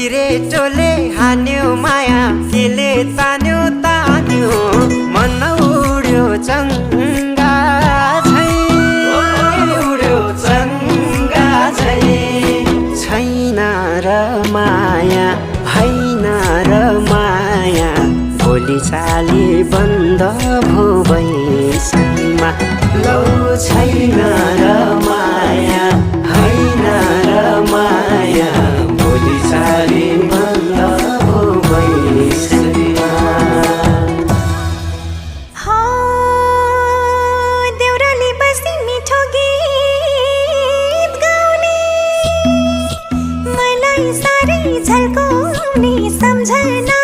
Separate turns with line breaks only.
सिरेटोले हान्यो माया केले तान्यो तान्यो मन उड्यो चङ्गा झै उड्यो चङ्गा झै छैन र माया भएन र माया भोलि चाली बन्द भो बैसैमा लौ छैन र माया होइन र माया भोलि चाली बन्द भो बैसैमा
देउराली बस्ती मिठो गीत गाउने मलाई साह्रै झल्काउने सम्झना